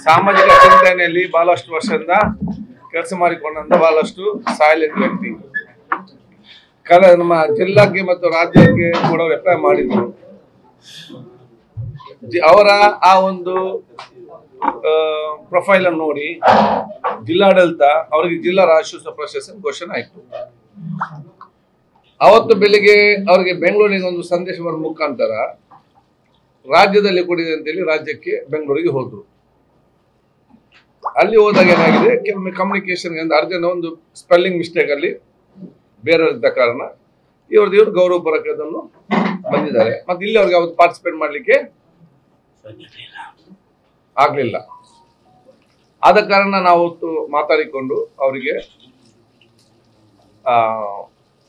ಸಾಮಾಜಿಕ ಚಿಂತನೆಯಲ್ಲಿ ಬಹಳಷ್ಟು ವರ್ಷದಿಂದ ಕೆಲಸ ಮಾಡಿಕೊಂಡಂತ ಬಹಳಷ್ಟು ಸೈಲೆಂಟ್ ವ್ಯಕ್ತಿ. ನಮ್ಮ ಜಿಲ್ಲಾಕ್ಕೆ ಮತ್ತು ರಾಜ್ಯಕ್ಕೆ ಕೂಡ ಅಪ್ಲೈ ಮಾಡಿದ್ರು. ಅವರ ಆ ಒಂದು ಪ್ರೊಫೈಲ್ ಅನ್ನು ನೋಡಿ ಜಿಲ್ಲಾಡಳಿತ ಅವರಿಗೆ ಜಿಲ್ಲಾ ರಾಜ್ಯೋತ್ಸವ ಪ್ರಶಸ್ತಿ ಘೋಷಣೆ ಆಯಿತು. ಅವತ್ತು ಬೆಳಿಗ್ಗೆ ಅವರಿಗೆ ಬೆಂಗಳೂರಿಗೆ ಒಂದು ಸಂದೇಶ ಬರೋ ಮುಖಾಂತರ ರಾಜ್ಯದಲ್ಲಿ ಕೊಡಿದೆ ಅಂತೇಳಿ ರಾಜ್ಯಕ್ಕೆ ಬೆಂಗಳೂರಿಗೆ ಹೋದ್ರು. ಅಲ್ಲಿ ಹೋದಾಗ ಏನಾಗಿದೆ, ಕೆಲವೊಮ್ಮೆ ಕಮ್ಯುನಿಕೇಶನ್ ಅರ್ಜೆಂಟ್ ಒಂದು ಸ್ಪೆಲ್ಲಿಂಗ್ ಮಿಸ್ಟೇಕ್ ಅಲ್ಲಿ ಬೇರೆಯವರಿದ್ದ ಕಾರಣ ಇವರು ಗೌರವಪೂರ್ವಕದನ್ನು ಬಂದಿದ್ದಾರೆ. ಮತ್ತೆ ಇಲ್ಲಿ ಅವ್ರಿಗೆ ಅವತ್ತು ಪಾರ್ಟಿಸಿಪೇಟ್ ಮಾಡ್ಲಿಕ್ಕೆ ಆಗ್ಲಿಲ್ಲ. ಆದ ಕಾರಣ ನಾವು ಮಾತಾಡಿಕೊಂಡು ಅವರಿಗೆ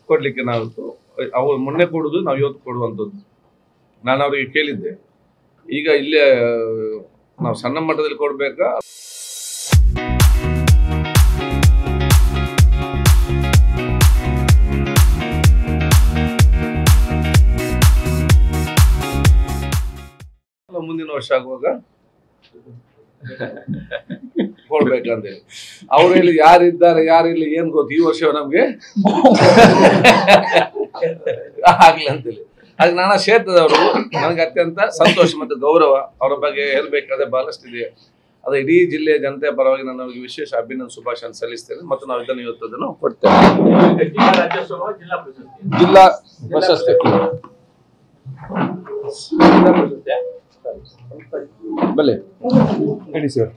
ಕೊಡ್ಲಿಕ್ಕೆ ನಾವು ಅವ್ರು ಮೊನ್ನೆ ಕೊಡುದು ನಾವು ಇವತ್ತು ಕೊಡುವಂಥದ್ದು. ನಾನು ಅವರಿಗೆ ಕೇಳಿದ್ದೆ, ಈಗ ಇಲ್ಲೇ ನಾವು ಸಣ್ಣ ಮಟ್ಟದಲ್ಲಿ ಕೊಡ್ಬೇಕಾ ಮುಂದಿನ ವರ್ಷ ಆಗುವಾಗ ಕೊಡ್ಬೇಕಂತೇಳಿ ಅವ್ರು ಹೇಳಿ ಯಾರಿದ್ದಾರೆ ಯಾರಿಲ್ಲ ಏನ್ ಗೊತ್ತು, ಈ ವರ್ಷ ನಮ್ಗೆ ಆಗ್ಲಿ ಅಂತೇಳಿ. ಹಾಗೆ ನಾನಾ ಕ್ಷೇತ್ರದವರು ನನಗೆ ಅತ್ಯಂತ ಸಂತೋಷ ಮತ್ತು ಗೌರವ. ಅವರ ಬಗ್ಗೆ ಹೇಳ್ಬೇಕಾದ್ರೆ ಬಹಳಷ್ಟು ಇದೆ. ಅದು ಇಡೀ ಜಿಲ್ಲೆಯ ಜನತೆಯ ಪರವಾಗಿ ನಾನು ಅವರಿಗೆ ವಿಶೇಷ ಅಭಿನಂದನೆ ಶುಭಾಶಯ ಸಲ್ಲಿಸ್ತೇನೆ. ಮತ್ತು ನಾವು ಇದನ್ನು ಇವತ್ತದನ್ನು ಕೊಡ್ತೇವೆ. ಜಿಲ್ಲಾ ಪ್ರಶಸ್ತಿ ಬಲೆ ಹೇಳಿ ಸರ್.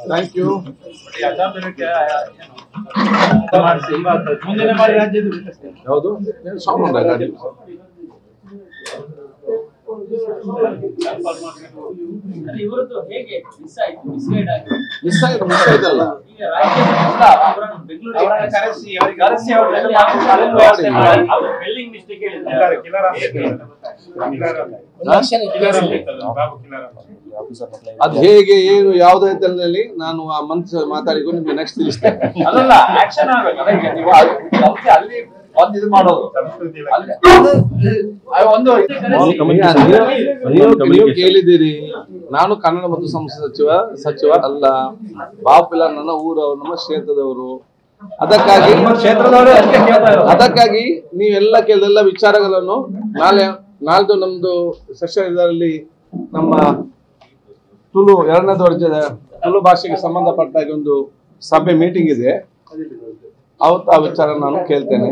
Thank you. ಹೌದು ಸೌಂಡ್ ಗಾಡಿ ಮಿಸ್ ಆಯ್ತಲ್ಲ. ಅದು ಹೇಗೆ ಏನು ಯಾವುದೇ ತರದಲ್ಲಿ ನಾನು ಆ ಮನಸ್ಸು ಮಾತಾಡಿಕೊಂಡು ನಿಮ್ಗೆ ನೆಕ್ಸ್ಟ್ ತಿಳಿಸ್ತೇನೆ. ನೀವು ಕೇಳಿದ್ದೀರಿ, ನಾನು ಕನ್ನಡ ಮತ್ತು ಸಂಸ್ಕೃತಿ ಸಚಿವ ಅಲ್ಲ. ಬಾಪಿಲ್ಲ ನನ್ನ ಊರವರು, ನಮ್ಮ ಕ್ಷೇತ್ರದವರು. ಅದಕ್ಕಾಗಿ ನೀವೆಲ್ಲ ಕೆಲವೆಲ್ಲ ವಿಚಾರಗಳನ್ನು ನಾಳ್ದು ನಮ್ದು ಸೆಷನ್ ಇದರಲ್ಲಿ ನಮ್ಮ ತುಳು 2ನೇ ದರ್ಜೆದ ತುಳು ಭಾಷೆಗೆ ಸಂಬಂಧಪಟ್ಟಾಗ ಒಂದು ಸಭೆ ಮೀಟಿಂಗ್ ಇದೆ. ಅವತ್ತು ಆ ವಿಚಾರ ನಾನು ಕೇಳ್ತೇನೆ.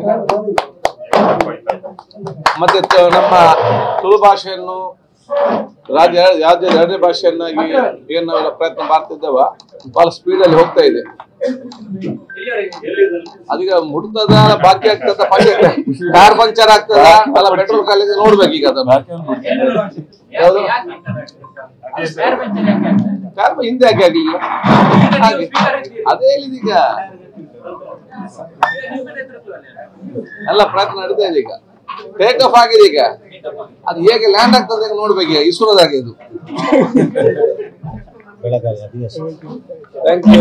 ಮತ್ತೆ ನಮ್ಮ ತುಳು ಭಾಷೆಯನ್ನು ರಾಜ್ಯದ 2ನೇ ಭಾಷೆಯನ್ನಾಗಿ ಏನ್ ನಾವೆಲ್ಲ ಪ್ರಯತ್ನ ಮಾಡ್ತಿದ್ದೇವ, ಬಹಳ ಸ್ಪೀಡಲ್ಲಿ ಹೋಗ್ತಾ ಇದೆ. ಅದೀಗ ಮುಟ್ತದ, ಬಾಕಿ ಆಗ್ತದ, ಕಾರ್ ಪಂಕ್ಚರ್ ಆಗ್ತದ, ಅಲ್ಲ ಪೆಟ್ರೋಲ್ ಕಾಲೇಜ್ ನೋಡ್ಬೇಕು. ಈಗ ಅದನ್ನು ಕಾರ್ ಹಿಂದೆ ಯಾಕೆ ಆಗ್ಲಿಲ್ಲ? ಹಾಗೆ ಅದೇ ಹೇಳಿದೀಗ ಎಲ್ಲ ಪ್ರಯತ್ನ ನಡೀತಾ ಇದೆ. ಈಗ ಟೇಕ್ ಆಫ್ ಆಗಿದೆ. ಈಗ ಅದು ಹೇಗೆ ಲ್ಯಾಂಡ್ ಆಗ್ತದೆ ನೋಡ್ಬೇಕು. ಈಗ ಇಸ್ರೋದಾಗೆ ಇದು. Thank you.